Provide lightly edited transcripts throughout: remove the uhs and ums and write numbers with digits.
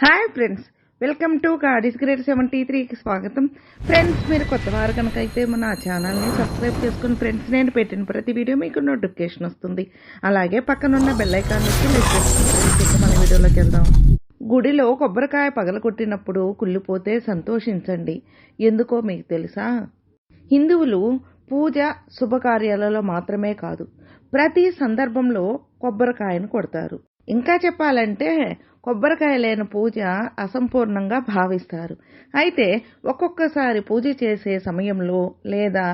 Hi friends, welcome to గాడీస్ great 73కి స్వాగతం. ఫ్రెండ్స్, మీరు కొత్త వారు కనుక అయితే మన ఛానల్ని సబ్స్క్రైబ్ చేసుకుని ఫ్రెండ్స్, నేను పెట్టిన ప్రతి వీడియో మీకు నోటిఫికేషన్ వస్తుంది. అలాగే పక్కనున్న బెల్ ఐకాన్ మన వీడియోలోకి వెళ్దాం. గుడిలో కొబ్బరికాయ పగలగొట్టినప్పుడు కుళ్ళిపోతే సంతోషించండి. ఎందుకో మీకు తెలుసా? హిందువులు పూజ శుభకార్యాలలో మాత్రమే కాదు, ప్రతి సందర్భంలో కొబ్బరికాయను కొడతారు. ఇంకా చెప్పాలంటే కొబ్బరికాయ లేని పూజ అసంపూర్ణంగా భావిస్తారు. అయితే ఒక్కొక్కసారి పూజ చేసే సమయంలో లేదా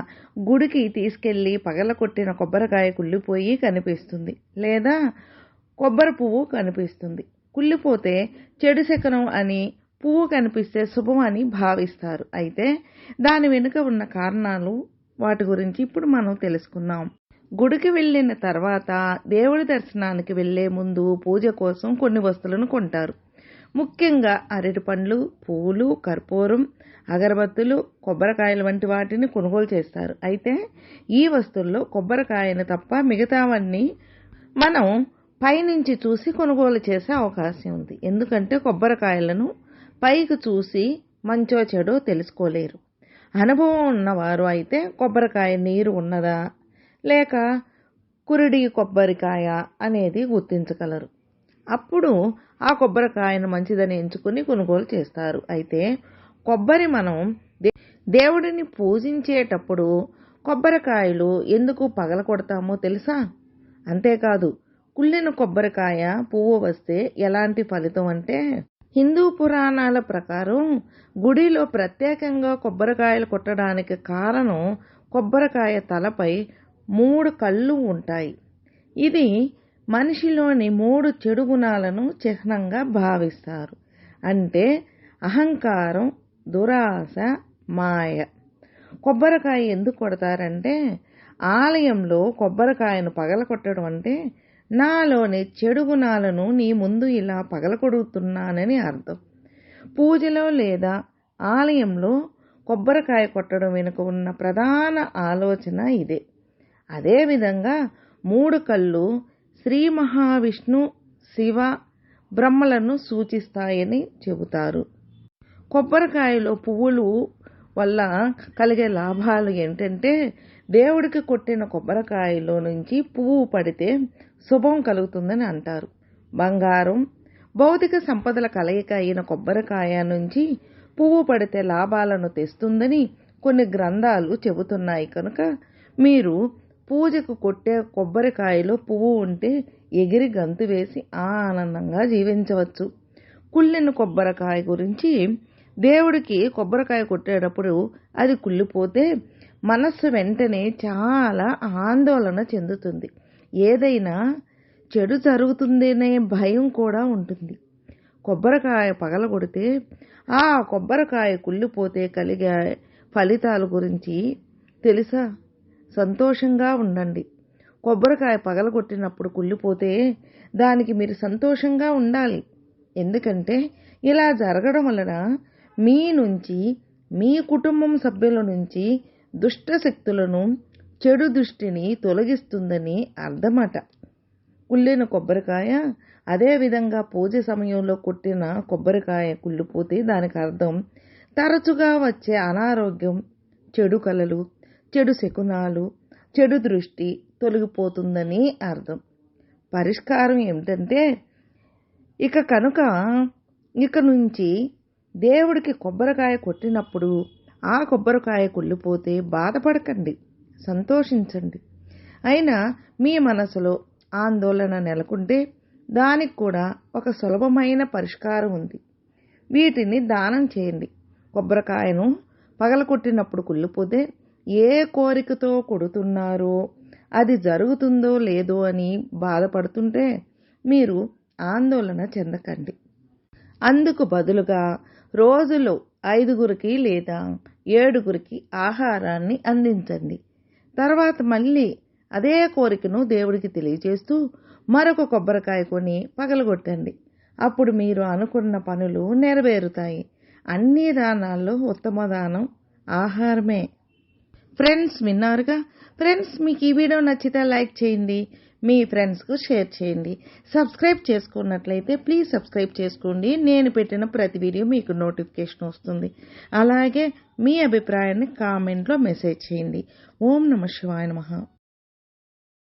గుడికి తీసుకెళ్లి పగలకొట్టిన కొబ్బరికాయ కుళ్ళిపోయి కనిపిస్తుంది, లేదా కొబ్బరి పువ్వు కనిపిస్తుంది. కుళ్ళిపోతే చెడు శకునం అని, పువ్వు కనిపిస్తే శుభం అని భావిస్తారు. అయితే దాని వెనుక ఉన్న కారణాలు, వాటి గురించి ఇప్పుడు మనం తెలుసుకుందాం. గుడికి వెళ్ళిన తర్వాత దేవుడి దర్శనానికి వెళ్లే ముందు పూజ కోసం కొన్ని వస్తువులను కొంటారు. ముఖ్యంగా అరటి పండ్లు, పువ్వులు, కర్పూరం, అగరబత్తులు, కొబ్బరికాయలు వంటి వాటిని కొనుగోలు చేస్తారు. అయితే ఈ వస్తువుల్లో కొబ్బరికాయను తప్ప మిగతావన్నీ మనం పైనుంచి చూసి కొనుగోలు చేసే అవకాశం ఉంది. ఎందుకంటే కొబ్బరికాయలను పైకి చూసి మంచో చెడో తెలుసుకోలేరు. అనుభవం ఉన్నవారు అయితే కొబ్బరికాయ నీరు ఉన్నదా లేక కురిడి కొబ్బరికాయ అనేది గుర్తించగలరు. అప్పుడు ఆ కొబ్బరికాయను మంచిదని ఎంచుకుని కొనుగోలు చేస్తారు. అయితే కొబ్బరి మనం దేవుడిని పూజించేటప్పుడు కొబ్బరికాయలు ఎందుకు పగలకొడతామో తెలుసా? అంతేకాదు, కుళ్ళిన కొబ్బరికాయ పువ్వు వస్తే ఎలాంటి ఫలితం అంటే, హిందూ పురాణాల ప్రకారం గుడిలో ప్రత్యేకంగా కొబ్బరికాయలు కొట్టడానికి కారణం కొబ్బరికాయ తలపై 3 కళ్ళు ఉంటాయి. ఇది మనిషిలోని 3 చెడు గుణాలను చిహ్నంగా భావిస్తారు. అంటే అహంకారం, దురాశ, మాయ. కొబ్బరికాయ ఎందుకు కొడతారంటే, ఆలయంలో కొబ్బరికాయను పగలకొట్టడం అంటే నాలోని చెడు గుణాలను నీ ముందు ఇలా పగలకొడుతున్నానని అర్థం. పూజలో లేదా ఆలయంలో కొబ్బరికాయ కొట్టడం వెనుక ఉన్న ప్రధాన ఆలోచన ఇదే. అదేవిధంగా 3 కళ్ళు శ్రీ మహావిష్ణు, శివ, బ్రహ్మలను సూచిస్తాయని చెబుతారు. కొబ్బరికాయలో పువ్వులు వల్ల కలిగే లాభాలు ఏంటంటే, దేవుడికి కొట్టిన కొబ్బరికాయలో నుంచి పువ్వు పడితే శుభం కలుగుతుందని అంటారు. బంగారం, భౌతిక సంపదల కలయిక అయిన కొబ్బరికాయ నుంచి పువ్వు పడితే లాభాలను తెస్తుందని కొన్ని గ్రంథాలు చెబుతున్నాయి. కనుక మీరు పూజకు కొట్టే కొబ్బరికాయలో పువ్వు ఉంటే ఎగిరి గంతు వేసి ఆనందంగా జీవించవచ్చు. కుళ్ళిన కొబ్బరికాయ గురించి, దేవుడికి కొబ్బరికాయ కొట్టేటప్పుడు అది కుళ్ళిపోతే మనస్సు వెంటనే చాలా ఆందోళన చెందుతుంది. ఏదైనా చెడు జరుగుతుందనే భయం కూడా ఉంటుంది. కొబ్బరికాయ పగలగొడితే ఆ కొబ్బరికాయ కుళ్ళిపోతే కలిగే ఫలితాల గురించి తెలుసా? సంతోషంగా ఉండండి. కొబ్బరికాయ పగలగొట్టినప్పుడు కుళ్ళిపోతే దానికి మీరు సంతోషంగా ఉండాలి. ఎందుకంటే ఇలా జరగడం వలన మీ నుంచి, మీ కుటుంబం సభ్యుల నుంచి దుష్ట శక్తులను, చెడు దృష్టిని తొలగిస్తుందని అర్థమట. కుళ్ళిన కొబ్బరికాయ, అదేవిధంగా పూజ సమయంలో కొట్టిన కొబ్బరికాయ కుళ్ళిపోతే దానికి అర్థం తరచుగా వచ్చే అనారోగ్యం, చెడు కలలు, చెడు శకునాలు, చెడు దృష్టి తొలగిపోతుందని అర్థం. పరిష్కారం ఏమిటంటే, ఇక నుంచి దేవుడికి కొబ్బరికాయ కొట్టినప్పుడు ఆ కొబ్బరికాయ కుళ్ళిపోతే బాధపడకండి, సంతోషించండి. అయినా మీ మనసులో ఆందోళన నెలకొంటే దానికి కూడా ఒక సులభమైన పరిష్కారం ఉంది. వీటిని దానం చేయండి. కొబ్బరికాయను పగలకొట్టినప్పుడు కుళ్ళిపోతే ఏ కోరికతో కొడుతున్నారో అది జరుగుతుందో లేదో అని బాధపడుతుంటే మీరు ఆందోళన చెందకండి. అందుకు బదులుగా రోజులో 5గురికి లేదా 7గురికి ఆహారాన్ని అందించండి. తర్వాత మళ్ళీ అదే కోరికను దేవుడికి తెలియజేస్తూ మరొక కొబ్బరికాయ కొని పగలగొట్టండి. అప్పుడు మీరు అనుకున్న పనులు నెరవేరుతాయి. అన్ని దానాల్లో ఉత్తమ దానం ఆహారమే. ఫ్రెండ్స్ విన్నారుగా. ఫ్రెండ్స్ మీకు ఈ వీడియో నచ్చితే లైక్ చేయండి, మీ ఫ్రెండ్స్కు షేర్ చేయండి. సబ్స్క్రైబ్ చేసుకున్నట్లయితే ప్లీజ్ సబ్స్క్రైబ్ చేసుకోండి. నేను పెట్టిన ప్రతి వీడియో మీకు నోటిఫికేషన్ వస్తుంది. అలాగే మీ అభిప్రాయాన్ని కామెంట్లో మెసేజ్ చేయండి. ఓం నమః శివాయ నమః.